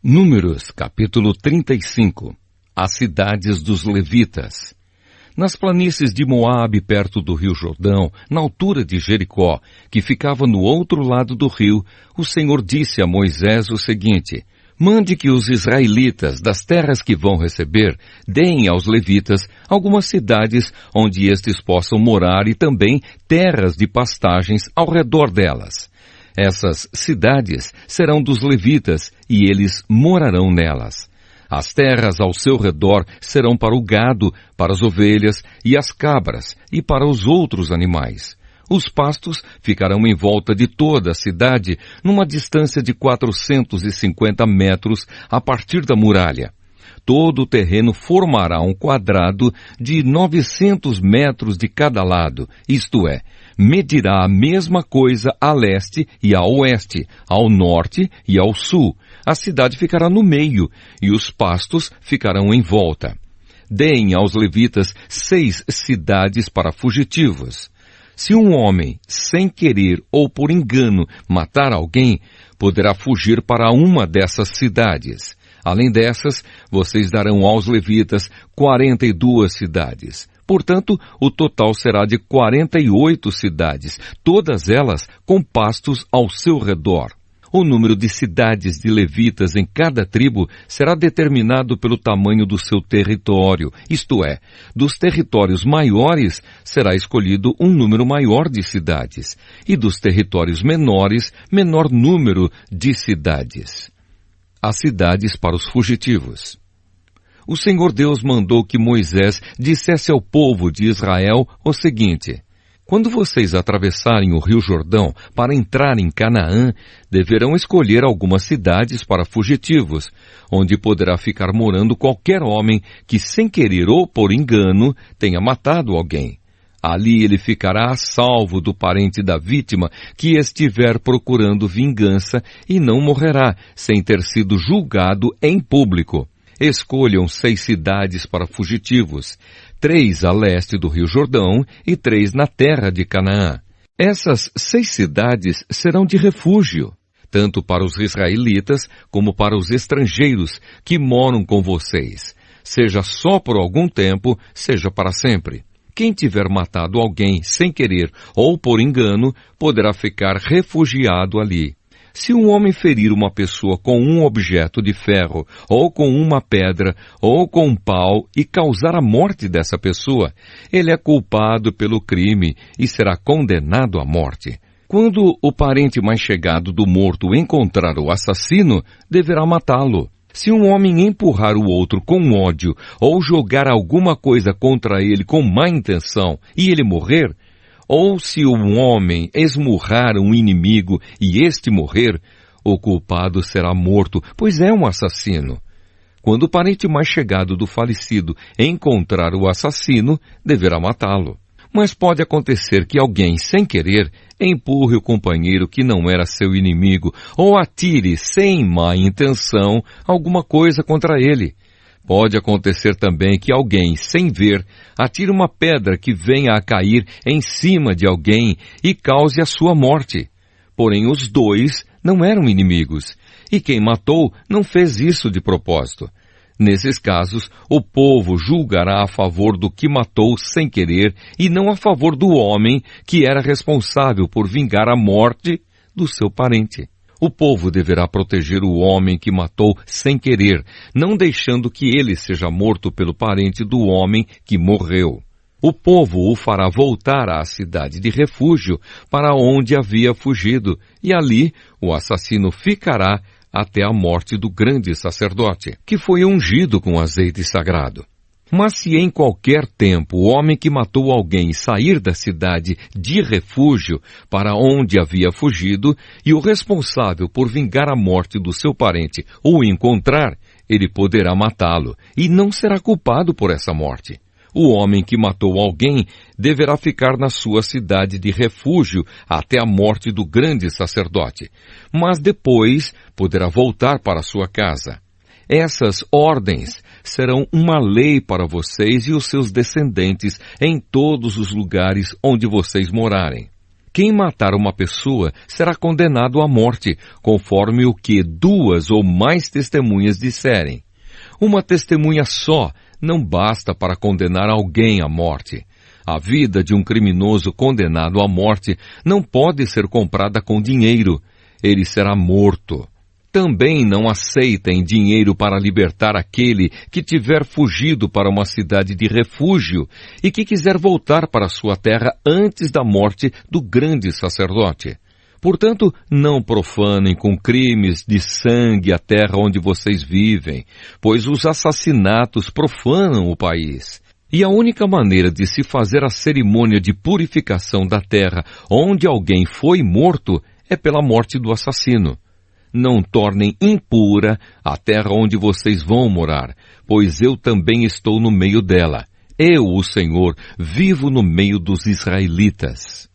Números, capítulo 35. As cidades dos levitas. Nas planícies de Moabe, perto do rio Jordão, na altura de Jericó, que ficava no outro lado do rio, o Senhor disse a Moisés o seguinte: mande que os israelitas, das terras que vão receber, deem aos levitas algumas cidades onde estes possam morar e também terras de pastagens ao redor delas. Essas cidades serão dos levitas e eles morarão nelas. As terras ao seu redor serão para o gado, para as ovelhas e as cabras e para os outros animais. Os pastos ficarão em volta de toda a cidade, numa distância de 450 metros a partir da muralha. Todo o terreno formará um quadrado de 900 metros de cada lado, isto é, medirá a mesma coisa a leste e a oeste, ao norte e ao sul. A cidade ficará no meio e os pastos ficarão em volta. Deem aos levitas 6 cidades para fugitivos. Se um homem, sem querer ou por engano, matar alguém, poderá fugir para uma dessas cidades. Além dessas, vocês darão aos levitas 42 cidades. Portanto, o total será de 48 cidades, todas elas com pastos ao seu redor. O número de cidades de levitas em cada tribo será determinado pelo tamanho do seu território, isto é, dos territórios maiores será escolhido um número maior de cidades, e dos territórios menores, menor número de cidades. As cidades para os fugitivos. O Senhor Deus mandou que Moisés dissesse ao povo de Israel o seguinte: quando vocês atravessarem o rio Jordão para entrar em Canaã, deverão escolher algumas cidades para fugitivos, onde poderá ficar morando qualquer homem que, sem querer ou por engano, tenha matado alguém. Ali ele ficará a salvo do parente da vítima que estiver procurando vingança e não morrerá sem ter sido julgado em público. Escolham 6 cidades para fugitivos, 3 a leste do rio Jordão e 3 na terra de Canaã. Essas 6 cidades serão de refúgio, tanto para os israelitas como para os estrangeiros que moram com vocês, seja só por algum tempo, seja para sempre. Quem tiver matado alguém sem querer ou por engano, poderá ficar refugiado ali. Se um homem ferir uma pessoa com um objeto de ferro, ou com uma pedra, ou com um pau, e causar a morte dessa pessoa, ele é culpado pelo crime e será condenado à morte. Quando o parente mais chegado do morto encontrar o assassino, deverá matá-lo. Se um homem empurrar o outro com ódio ou jogar alguma coisa contra ele com má intenção e ele morrer, ou se um homem esmurrar um inimigo e este morrer, o culpado será morto, pois é um assassino. Quando o parente mais chegado do falecido encontrar o assassino, deverá matá-lo. Mas pode acontecer que alguém, sem querer, empurre o companheiro que não era seu inimigo ou atire, sem má intenção, alguma coisa contra ele. Pode acontecer também que alguém, sem ver, atire uma pedra que venha a cair em cima de alguém e cause a sua morte. Porém, os dois não eram inimigos, e quem matou não fez isso de propósito. Nesses casos, o povo julgará a favor do que matou sem querer e não a favor do homem que era responsável por vingar a morte do seu parente. O povo deverá proteger o homem que matou sem querer, não deixando que ele seja morto pelo parente do homem que morreu. O povo o fará voltar à cidade de refúgio para onde havia fugido, e ali o assassino ficará até a morte do grande sacerdote, que foi ungido com azeite sagrado. Mas se em qualquer tempo o homem que matou alguém sair da cidade de refúgio para onde havia fugido, e o responsável por vingar a morte do seu parente o encontrar, ele poderá matá-lo, e não será culpado por essa morte. O homem que matou alguém deverá ficar na sua cidade de refúgio até a morte do grande sacerdote, mas depois poderá voltar para sua casa. Essas ordens serão uma lei para vocês e os seus descendentes em todos os lugares onde vocês morarem. Quem matar uma pessoa será condenado à morte, conforme o que 2 ou mais testemunhas disserem. Uma testemunha só não basta para condenar alguém à morte. A vida de um criminoso condenado à morte não pode ser comprada com dinheiro. Ele será morto. Também não aceitem dinheiro para libertar aquele que tiver fugido para uma cidade de refúgio e que quiser voltar para sua terra antes da morte do grande sacerdote. Portanto, não profanem com crimes de sangue a terra onde vocês vivem, pois os assassinatos profanam o país. E a única maneira de se fazer a cerimônia de purificação da terra onde alguém foi morto é pela morte do assassino. Não tornem impura a terra onde vocês vão morar, pois eu também estou no meio dela. Eu, o Senhor, vivo no meio dos israelitas.